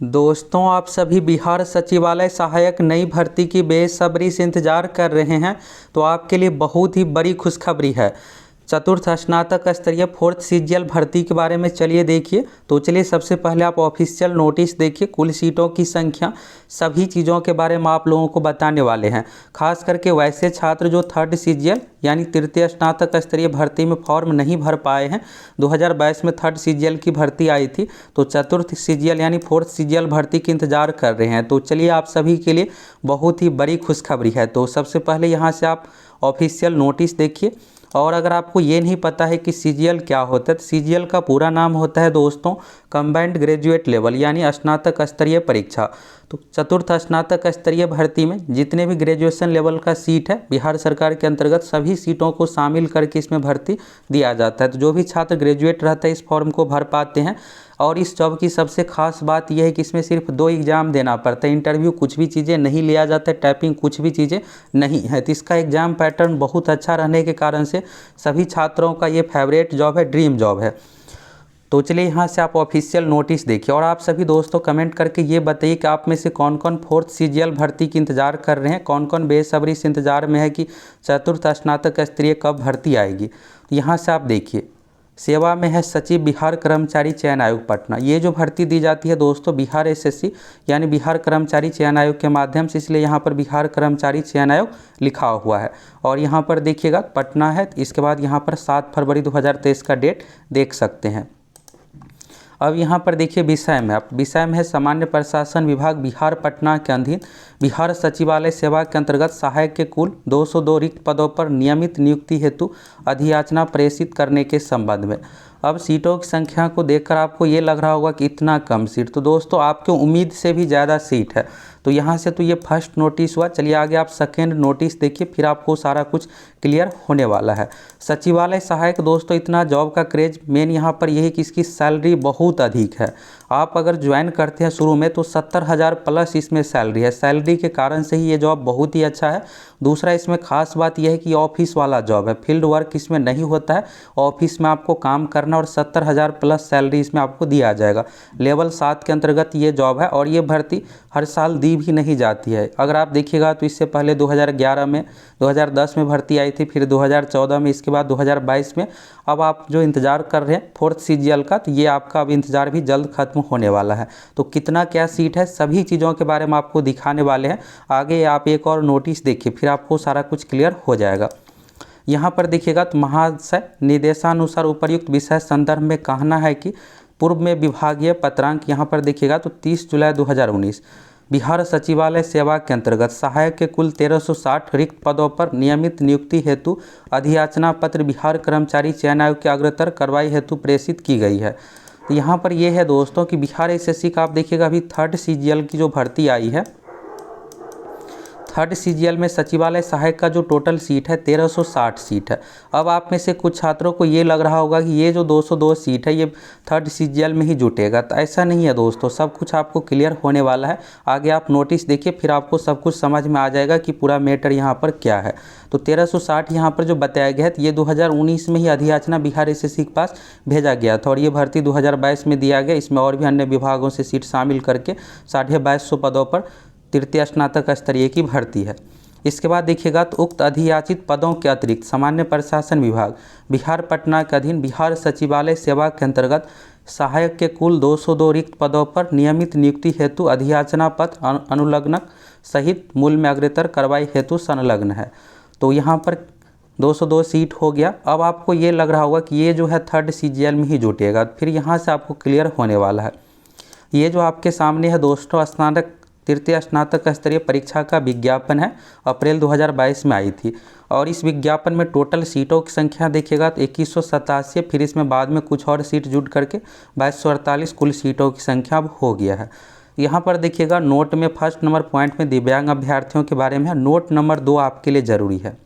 दोस्तों, आप सभी बिहार सचिवालय सहायक नई भर्ती की बेसब्री से इंतज़ार कर रहे हैं तो आपके लिए बहुत ही बड़ी खुशखबरी है। चतुर्थ स्नातक स्तरीय फोर्थ सीजीएल भर्ती के बारे में चलिए देखिए। तो चलिए सबसे पहले आप ऑफिशियल नोटिस देखिए, कुल सीटों की संख्या, सभी चीज़ों के बारे में आप लोगों को बताने वाले हैं। खास करके वैसे छात्र जो थर्ड सीजीएल यानी तृतीय स्नातक स्तरीय भर्ती में फॉर्म नहीं भर पाए हैं। 2022 में थर्ड सीजीएल की भर्ती आई थी, तो चतुर्थ सीजीएल यानी फोर्थ सीजीएल भर्ती की इंतजार कर रहे हैं। तो चलिए आप सभी के लिए बहुत ही बड़ी खुशखबरी है। तो सबसे पहले यहाँ से आप ऑफिशियल नोटिस देखिए। और अगर आपको ये नहीं पता है कि सीजीएल क्या होता है, तो सीजीएल का पूरा नाम होता है दोस्तों कंबाइंड ग्रेजुएट लेवल यानी स्नातक स्तरीय परीक्षा। तो चतुर्थ स्नातक स्तरीय भर्ती में जितने भी ग्रेजुएशन लेवल का सीट है बिहार सरकार के अंतर्गत सभी सीटों को शामिल करके इसमें भर्ती दिया जाता है। तो जो भी छात्र ग्रेजुएट रहता है इस फॉर्म को भर पाते हैं। और इस जॉब की सबसे खास बात यह है कि इसमें सिर्फ 2 एग्ज़ाम देना पड़ता है। इंटरव्यू कुछ भी चीज़ें नहीं लिया जाता है, टाइपिंग कुछ भी चीज़ें नहीं है। तो इसका एग्ज़ाम पैटर्न बहुत अच्छा रहने के कारण से सभी छात्रों का ये फेवरेट जॉब है, ड्रीम जॉब है। तो चलिए यहाँ से आप ऑफिशियल नोटिस देखिए। और आप सभी दोस्तों कमेंट करके ये बताइए कि आप में से कौन कौन फोर्थ सीजीएल भर्ती की इंतज़ार कर रहे हैं, कौन कौन बेसब्री से इंतज़ार में है कि चतुर्थ स्नातक स्तरीय कब भर्ती आएगी। तो यहाँ से आप देखिए, सेवा में है सचिव बिहार कर्मचारी चयन आयोग पटना। ये जो भर्ती दी जाती है दोस्तों बिहार एसएससी यानी बिहार कर्मचारी चयन आयोग के माध्यम से, इसलिए यहाँ पर बिहार कर्मचारी चयन आयोग लिखा हुआ है। और यहाँ पर देखिएगा पटना है, इसके बाद यहाँ पर 7 फरवरी 2023 का डेट देख सकते हैं। अब यहाँ पर देखिए विषय में है सामान्य प्रशासन विभाग बिहार पटना के अधीन बिहार सचिवालय सेवा के अंतर्गत सहायक के कुल 202 रिक्त पदों पर नियमित नियुक्ति हेतु अधियाचना प्रेषित करने के संबंध में। अब सीटों की संख्या को देखकर आपको ये लग रहा होगा कि इतना कम सीट, तो दोस्तों आपके उम्मीद से भी ज़्यादा सीट है। तो यहाँ से तो ये फर्स्ट नोटिस हुआ। चलिए आगे आप सेकेंड नोटिस देखिए, फिर आपको सारा कुछ क्लियर होने वाला है। सचिवालय सहायक दोस्तों, इतना जॉब का क्रेज मेन यहाँ पर यही कि इसकी सैलरी बहुत अधिक है। आप अगर ज्वाइन करते हैं शुरू में तो 70,000 प्लस इसमें सैलरी है। सैलरी के कारण से ही ये जॉब बहुत ही अच्छा है। दूसरा इसमें खास बात यह है कि ऑफिस वाला जॉब है, फील्ड वर्क इसमें नहीं होता है। ऑफिस में आपको काम करना और 70,000 प्लस सैलरी इसमें आपको दिया जाएगा। लेवल 7 के अंतर्गत ये जॉब है और ये भर्ती हर साल दी भी नहीं जाती है। अगर आप देखिएगा तो इससे पहले 2011 में, 2010 में भर्ती आई थी, फिर 2014 में, इसके बाद 2022 में। अब आप जो इंतज़ार कर रहे हैं फोर्थ सीजीएल का, तो ये आपका अब इंतज़ार भी जल्द खत्म होने वाला है। तो कितना क्या सीट है सभी चीज़ों के बारे में आपको दिखाने वाले हैं। आगे आप एक और नोटिस देखिए, फिर आपको सारा कुछ क्लियर हो जाएगा। यहाँ पर देखिएगा तो महाशय निर्देशानुसार उपर्युक्त विषय संदर्भ में कहना है कि पूर्व में विभागीय पत्रांक, यहाँ पर देखिएगा तो 30 जुलाई 2019 बिहार सचिवालय सेवा के अंतर्गत सहायक के कुल 1360 रिक्त पदों पर नियमित नियुक्ति हेतु अधियाचना पत्र बिहार कर्मचारी चयन आयोग के अग्रतर कार्रवाई हेतु प्रेषित की गई है। तो यहाँ पर यह है दोस्तों कि बिहार एसएससी का आप देखिएगा अभी थर्ड सीजीएल की जो भर्ती आई है, थर्ड सीजीएल में सचिवालय सहायक का जो टोटल सीट है 1360 सीट है। अब आप में से कुछ छात्रों को ये लग रहा होगा कि ये जो 202 सीट है ये थर्ड सीजीएल में ही जुटेगा, तो ऐसा नहीं है दोस्तों। सब कुछ आपको क्लियर होने वाला है। आगे आप नोटिस देखिए, फिर आपको सब कुछ समझ में आ जाएगा कि पूरा मैटर यहाँ पर क्या है। तो 1360 यहाँ पर जो बताया गया है, तो ये 2019 में ही अधियाचना बिहार एसएससी के पास भेजा गया था और ये भर्ती 2022 में दिया गया। इसमें और भी अन्य विभागों से सीट शामिल करके 2250 पदों पर तृतीय स्नातक स्तरीय की भर्ती है। इसके बाद देखिएगा तो उक्त अधियाचित पदों के अतिरिक्त सामान्य प्रशासन विभाग बिहार पटना के अधीन बिहार सचिवालय सेवा के अंतर्गत सहायक के कुल 202 रिक्त पदों पर नियमित नियुक्ति हेतु अधियाचना पत्र अनुलग्नक सहित मूल में अग्रतर कार्रवाई हेतु संलग्न है। तो यहाँ पर 202 सीट हो गया। अब आपको ये लग रहा होगा कि ये जो है थर्ड सीजीएल में ही जुटेगा, फिर यहाँ से आपको क्लियर होने वाला है। ये जो आपके सामने है दोस्तों तृतीय स्नातक स्तरीय परीक्षा का विज्ञापन है, अप्रैल 2022 में आई थी। और इस विज्ञापन में टोटल सीटों की संख्या देखिएगा तो 2187, फिर इसमें बाद में कुछ और सीट जुड़ करके 2248 कुल सीटों की संख्या अब हो गया है। यहाँ पर देखिएगा नोट में फर्स्ट नंबर पॉइंट में दिव्यांग अभ्यर्थियों के बारे में है। नोट नंबर 2 आपके लिए ज़रूरी है।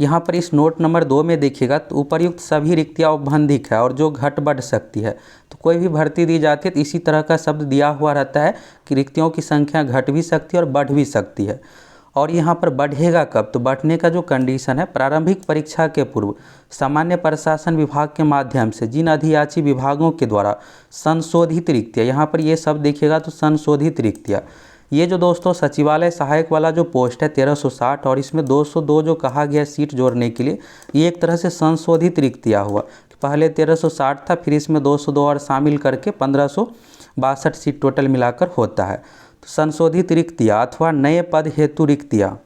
यहाँ पर इस नोट नंबर 2 में देखिएगा तो उपर्युक्त सभी रिक्तियाँ औपबंधिक है और जो घट बढ़ सकती है। तो कोई भी भर्ती दी जाती है तो इसी तरह का शब्द दिया हुआ रहता है कि रिक्तियों की संख्या घट भी सकती है और बढ़ भी सकती है। और यहाँ पर बढ़ेगा कब, तो बढ़ने का जो कंडीशन है, प्रारंभिक परीक्षा के पूर्व सामान्य प्रशासन विभाग के माध्यम से जिन अधियाची विभागों के द्वारा संशोधित रिक्तियाँ, यहाँ पर ये सब देखिएगा तो संशोधित रिक्तियाँ, ये जो दोस्तों सचिवालय सहायक वाला जो पोस्ट है 1360 और इसमें 202 जो कहा गया सीट जोड़ने के लिए, ये एक तरह से संशोधित रिक्तियाँ हुआ। पहले 1360 था, फिर इसमें 202 और शामिल करके 1562 सीट टोटल मिलाकर होता है। तो संशोधित रिक्तियाँ अथवा नए पद हेतु रिक्तियाँ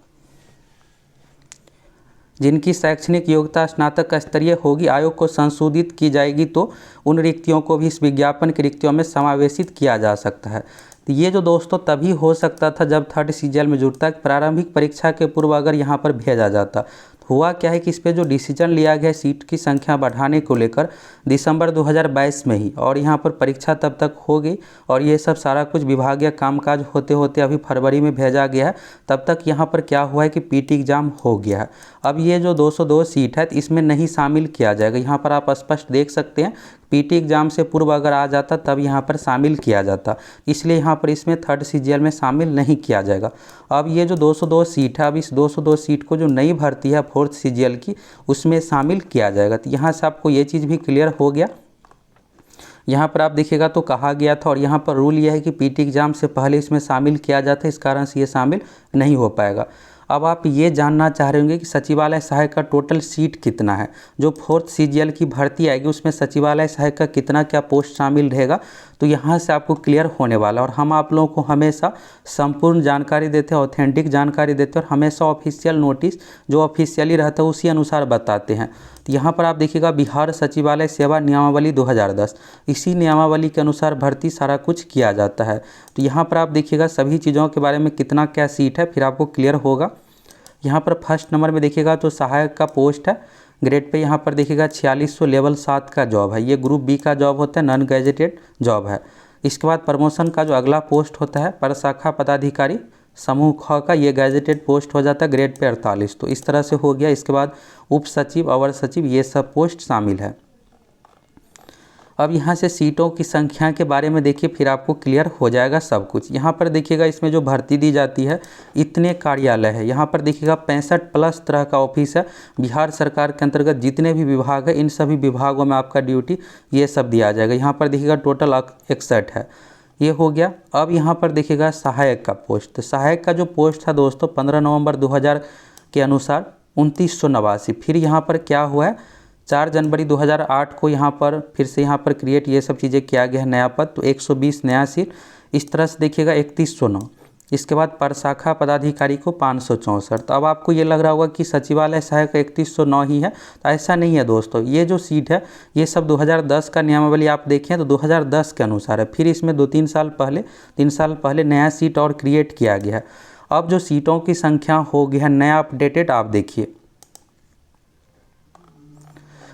जिनकी शैक्षणिक योग्यता स्नातक स्तरीय होगी, आयोग को संशोधित की जाएगी तो उन रिक्तियों को भी इस विज्ञापन की रिक्तियों में समावेशित किया जा सकता है। तो ये जो दोस्तों तभी हो सकता था जब थर्ड सीजीएल में जुड़ता, प्रारंभिक परीक्षा के पूर्व अगर यहाँ पर भेजा जाता। तो हुआ क्या है कि इस पर जो डिसीजन लिया गया सीट की संख्या बढ़ाने को लेकर दिसंबर 2022 में ही, और यहाँ पर परीक्षा तब तक हो गई और ये सब सारा कुछ विभागीय कामकाज होते होते अभी फरवरी में भेजा गया है। तब तक यहाँ पर क्या हुआ है कि पीटी एग्ज़ाम हो गया है। अब ये जो 202 सीट है इसमें नहीं शामिल किया जाएगा। यहाँ पर आप स्पष्ट देख सकते हैं, पीटी एग्ज़ाम से पूर्व अगर आ जाता तब यहाँ पर शामिल किया जाता, इसलिए यहाँ पर इसमें थर्ड सीजीएल में शामिल नहीं किया जाएगा। अब ये जो 202 सीट है, अब इस 202 सीट को जो नई भर्ती है फोर्थ सीजीएल की, उसमें शामिल किया जाएगा। तो यहाँ से आपको ये चीज़ भी क्लियर हो गया। यहाँ पर आप देखिएगा तो कहा गया था, और यहाँ पर रूल यह है कि पीटी एग्ज़ाम से पहले इसमें शामिल किया जाता है, इस कारण से ये शामिल नहीं हो पाएगा। अब आप ये जानना चाह रहे होंगे कि सचिवालय सहायक का टोटल सीट कितना है। जो फोर्थ सीजीएल की भर्ती आएगी उसमें सचिवालय सहायक का कितना क्या पोस्ट शामिल रहेगा, तो यहाँ से आपको क्लियर होने वाला। और हम आप लोगों को हमेशा संपूर्ण जानकारी देते हैं, ऑथेंटिक जानकारी देते हैं, और हमेशा ऑफिशियल नोटिस जो ऑफिशियली रहता है उसी अनुसार बताते हैं। तो यहाँ पर आप देखिएगा बिहार सचिवालय सेवा नियमावली 2010, इसी नियमावली के अनुसार भर्ती सारा कुछ किया जाता है। तो यहाँ पर आप देखिएगा सभी चीज़ों के बारे में कितना क्या सीट है, फिर आपको क्लियर होगा। यहाँ पर फर्स्ट नंबर में देखिएगा तो सहायक का पोस्ट है ग्रेड पे, यहाँ पर देखिएगा 4600 लेवल 7 का जॉब है। ये ग्रुप बी का जॉब होता है, नॉन गैजेटेड जॉब है। इसके बाद प्रमोशन का जो अगला पोस्ट होता है प्रशाखा पदाधिकारी समूह ख का, ये गैजेटेड पोस्ट हो जाता है ग्रेड पे 48। तो इस तरह से हो गया। इसके बाद उप सचिव, अवर सचिव, ये सब पोस्ट शामिल है। अब यहाँ से सीटों की संख्या के बारे में देखिए, फिर आपको क्लियर हो जाएगा सब कुछ। यहाँ पर देखिएगा इसमें जो भर्ती दी जाती है इतने कार्यालय है। यहाँ पर देखिएगा 65+ तरह का ऑफिस है। बिहार सरकार के अंतर्गत जितने भी विभाग है इन सभी विभागों में आपका ड्यूटी ये सब दिया जाएगा। यहाँ पर देखिएगा टोटल 61 है, ये हो गया। अब यहाँ पर देखिएगा सहायक का पोस्ट। तो सहायक का जो पोस्ट था दोस्तों 15 नवंबर 2000 के अनुसार 2989। फिर यहाँ पर क्या हुआ है, 4 जनवरी 2008 को यहाँ पर फिर से यहाँ पर क्रिएट ये सब चीज़ें किया गया है नया पद, तो 120 नया सीट। इस तरह से देखिएगा 3109। इसके बाद प्रशाखा पदाधिकारी को 564। तो अब आपको ये लग रहा होगा कि सचिवालय सहायक 3109 ही है, तो ऐसा नहीं है दोस्तों। ये जो सीट है ये सब 2010 का नियमावली आप देखें तो 2010 के अनुसार है। फिर इसमें 3 साल पहले नया सीट और क्रिएट किया गया है। अब जो सीटों की संख्या हो गई है नया अपडेटेड, आप देखिए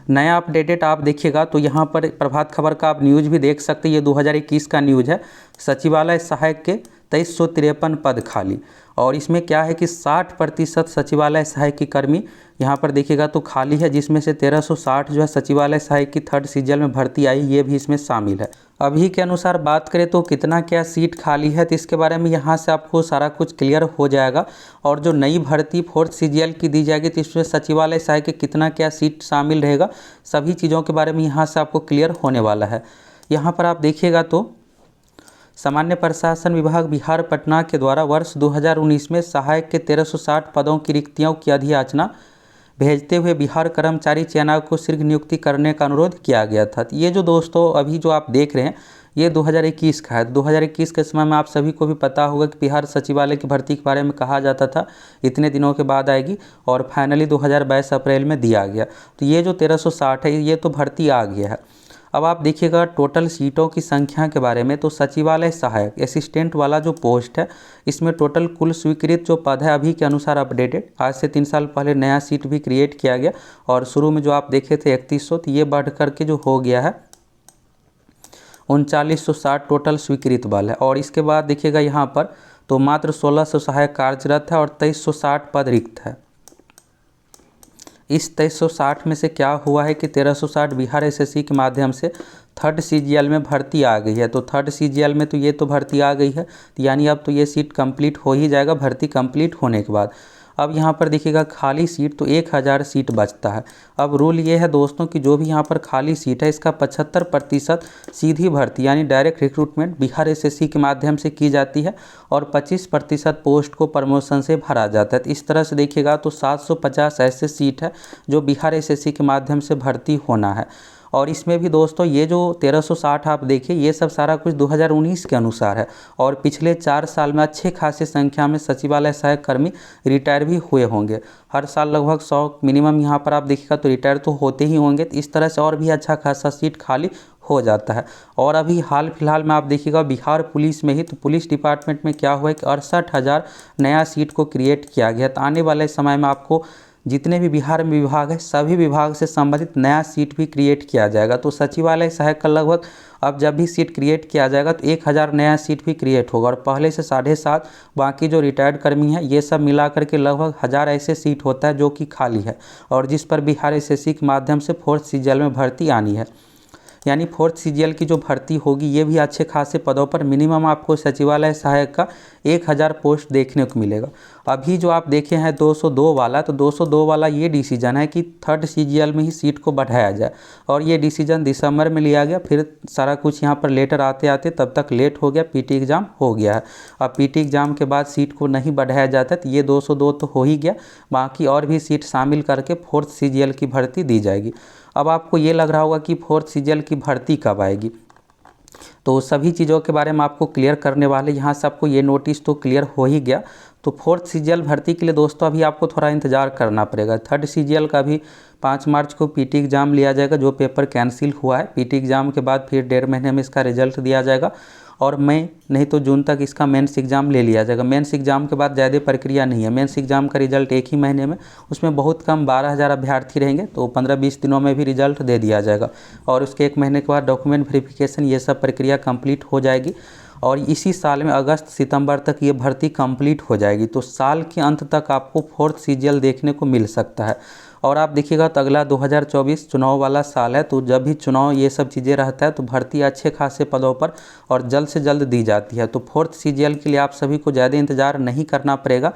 नया अपडेटेड आप देखिएगा तो यहाँ पर प्रभात खबर का आप न्यूज़ भी देख सकते हैं। ये 2021 का न्यूज़ है। सचिवालय सहायक के 2353 पद खाली, और इसमें क्या है कि 60% सचिवालय सहायक की कर्मी यहाँ पर देखिएगा तो खाली है, जिसमें से 1360 जो है सचिवालय सहायक की थर्ड सीजीएल में भर्ती आई, ये भी इसमें शामिल है। अभी के अनुसार बात करें तो कितना क्या सीट खाली है, तो इसके बारे में यहाँ से आपको सारा कुछ क्लियर हो जाएगा। और जो नई भर्ती फोर्थ सीजीएल की दी जाएगी तो इसमें सचिवालय सहायक के कितना क्या सीट शामिल रहेगा, सभी चीज़ों के बारे में यहाँ से आपको क्लियर होने वाला है। यहाँ पर आप देखिएगा तो सामान्य प्रशासन विभाग बिहार पटना के द्वारा वर्ष 2019 में सहायक के 1360 पदों की रिक्तियों की अधियाचना भेजते हुए बिहार कर्मचारी चयन आयोग को शीघ्र नियुक्ति करने का अनुरोध किया गया था। ये जो दोस्तों अभी जो आप देख रहे हैं ये 2021 का है। 2021 के समय में आप सभी को भी पता होगा कि बिहार सचिवालय की भर्ती के बारे में कहा जाता था इतने दिनों के बाद आएगी, और फाइनली 2022 अप्रैल में दिया गया। तो ये जो 1360 है ये तो भर्ती आ गया है। अब आप देखिएगा टोटल सीटों की संख्या के बारे में, तो सचिवालय सहायक असिस्टेंट वाला जो पोस्ट है इसमें टोटल कुल स्वीकृत जो पद है अभी के अनुसार अपडेटेड, आज से 3 साल पहले नया सीट भी क्रिएट किया गया, और शुरू में जो आप देखे थे 3100, तो ये बढ़ करके जो हो गया है 3960 टोटल स्वीकृत बल है। और इसके बाद देखिएगा यहाँ पर तो मात्र 1600 सहायक कार्यरत है और 2360 पद रिक्त है। इस 2360 में से क्या हुआ है कि 1360 बिहार एसएससी के माध्यम से थर्ड सीजीएल में भर्ती आ गई है। तो थर्ड सीजीएल में तो ये तो भर्ती आ गई है, तो यानी अब तो ये सीट कंप्लीट हो ही जाएगा भर्ती कंप्लीट होने के बाद। अब यहाँ पर देखिएगा खाली सीट तो 1000 सीट बचता है। अब रूल ये है दोस्तों कि जो भी यहाँ पर खाली सीट है इसका 75% सीधी भर्ती यानी डायरेक्ट रिक्रूटमेंट बिहार एसएससी के माध्यम से की जाती है और 25% पोस्ट को प्रमोशन से भरा जाता है। तो इस तरह से देखिएगा तो 750 ऐसे सीट है जो बिहार एसएससी के माध्यम से भर्ती होना है। और इसमें भी दोस्तों ये जो 1360 आप देखिए ये सब सारा कुछ 2019 के अनुसार है और पिछले 4 साल में अच्छे खासी संख्या में सचिवालय सहायक कर्मी रिटायर भी हुए होंगे। हर साल लगभग 100 मिनिमम यहाँ पर आप देखिएगा तो रिटायर तो होते ही होंगे। तो इस तरह से और भी अच्छा खासा सीट खाली हो जाता है। और अभी हाल फिलहाल में आप देखिएगा बिहार पुलिस में ही तो पुलिस डिपार्टमेंट में क्या हुआ है कि 68,000 नया सीट को क्रिएट किया गया। तो आने वाले समय में आपको जितने भी बिहार में विभाग है सभी विभाग से संबंधित नया सीट भी क्रिएट किया जाएगा। तो सचिवालय सहायक का लगभग अब जब भी सीट क्रिएट किया जाएगा तो 1000 नया सीट भी क्रिएट होगा और पहले से 7.5 बाकी जो रिटायर्ड कर्मी हैं ये सब मिला करके लगभग 1000 ऐसे सीट होता है जो कि खाली है और जिस पर बिहार एसएससी के माध्यम से 4th सीजीएल में भर्ती आनी है। यानी 4th सीजीएल की जो भर्ती होगी ये भी अच्छे खासे पदों पर मिनिमम आपको सचिवालय सहायक का 1000 पोस्ट देखने को मिलेगा। अभी जो आप देखे हैं 202 वाला, तो 202 वाला ये डिसीजन है कि 3rd सीजीएल में ही सीट को बढ़ाया जाए और ये डिसीजन दिसंबर में लिया गया। फिर सारा कुछ यहाँ पर लेटर आते आते तब तक लेट हो गया, पीटी एग्ज़ाम हो गया है। अब पीटी एग्ज़ाम के बाद सीट को नहीं बढ़ाया जाता तो ये 202 तो हो ही गया, बाकी और भी सीट शामिल करके 4th सीजीएल की भर्ती दी जाएगी। अब आपको ये लग रहा होगा कि 4th सीजीएल की भर्ती कब आएगी, तो सभी चीज़ों के बारे में आपको क्लियर करने वाले यहाँ से आपको ये नोटिस तो क्लियर हो ही गया। तो 4th सीजीएल भर्ती के लिए दोस्तों अभी आपको थोड़ा इंतज़ार करना पड़ेगा। 3rd सीजीएल का भी 5 मार्च को पीटी एग्ज़ाम लिया जाएगा जो पेपर कैंसिल हुआ है। पीटी एग्ज़ाम के बाद फिर 1.5 महीने में इसका रिजल्ट दिया जाएगा और मई नहीं तो जून तक इसका मेंस एग्ज़ाम ले लिया जाएगा। मेंस एग्ज़ाम के बाद ज़्यादा प्रक्रिया नहीं है, मेंस एग्ज़ाम का रिजल्ट एक ही महीने में, उसमें बहुत कम 12,000 अभ्यर्थी रहेंगे तो 15-20 दिनों में भी रिजल्ट दे दिया जाएगा और उसके 1 महीने के बाद डॉक्यूमेंट वेरिफिकेशन ये सब प्रक्रिया कंप्लीट हो जाएगी और इसी साल में अगस्त सितंबर तक ये भर्ती कंप्लीट हो जाएगी। तो साल के अंत तक आपको 4th सीजीएल देखने को मिल सकता है। और आप देखिएगा तो अगला 2024 चुनाव वाला साल है, तो जब भी चुनाव ये सब चीज़ें रहता है तो भर्ती अच्छे खासे पदों पर और जल्द से जल्द दी जाती है। तो 4th सीजीएल के लिए आप सभी को ज़्यादा इंतज़ार नहीं करना पड़ेगा।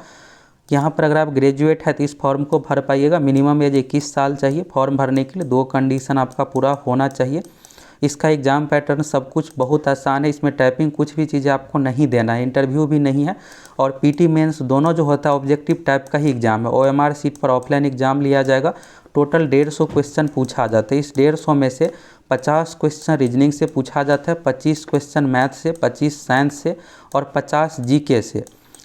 यहाँ पर अगर आप ग्रेजुएट है तो इस फॉर्म को भर पाइएगा। मिनिमम एज 21 साल चाहिए फॉर्म भरने के लिए, 2 कंडीशन आपका पूरा होना चाहिए। इसका एग्ज़ाम पैटर्न सब कुछ बहुत आसान है, इसमें टाइपिंग कुछ भी चीज़ें आपको नहीं देना है, इंटरव्यू भी नहीं है और पीटी मेंस दोनों जो होता है ऑब्जेक्टिव टाइप का ही एग्ज़ाम है। ओएमआर सीट पर ऑफलाइन एग्ज़ाम लिया जाएगा। टोटल 150 क्वेश्चन पूछा जाता है। इस 150 में से 50 क्वेश्चन रीजनिंग से पूछा जाता है, 25 क्वेश्चन मैथ से, 25 साइंस से और 50 जीके से।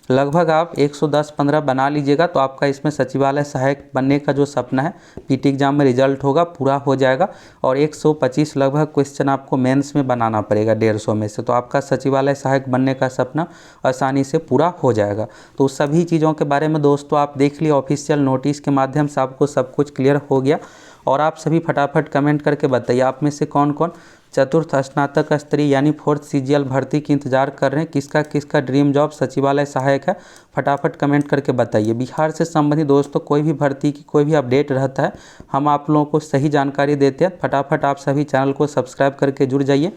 लगभग आप 110-15 बना लीजिएगा तो आपका इसमें सचिवालय सहायक बनने का जो सपना है पीटी एग्ज़ाम में रिजल्ट होगा पूरा हो जाएगा। और 125 लगभग क्वेश्चन आपको मेंस में बनाना पड़ेगा 150 में से, तो आपका सचिवालय सहायक बनने का सपना आसानी से पूरा हो जाएगा। तो सभी चीज़ों के बारे में दोस्तों आप देख लिए, ऑफिशियल नोटिस के माध्यम से आपको सब कुछ क्लियर हो गया। और आप सभी फटाफट कमेंट करके बताइए आप में से कौन कौन चतुर्थ स्नातक स्तरीय यानी 4th सीजीएल भर्ती की इंतजार कर रहे हैं, किसका किसका ड्रीम जॉब सचिवालय सहायक है, फटाफट कमेंट करके बताइए। बिहार से संबंधित दोस्तों कोई भी भर्ती की कोई भी अपडेट रहता है हम आप लोगों को सही जानकारी देते हैं। फटाफट आप सभी चैनल को सब्सक्राइब करके जुड़ जाइए।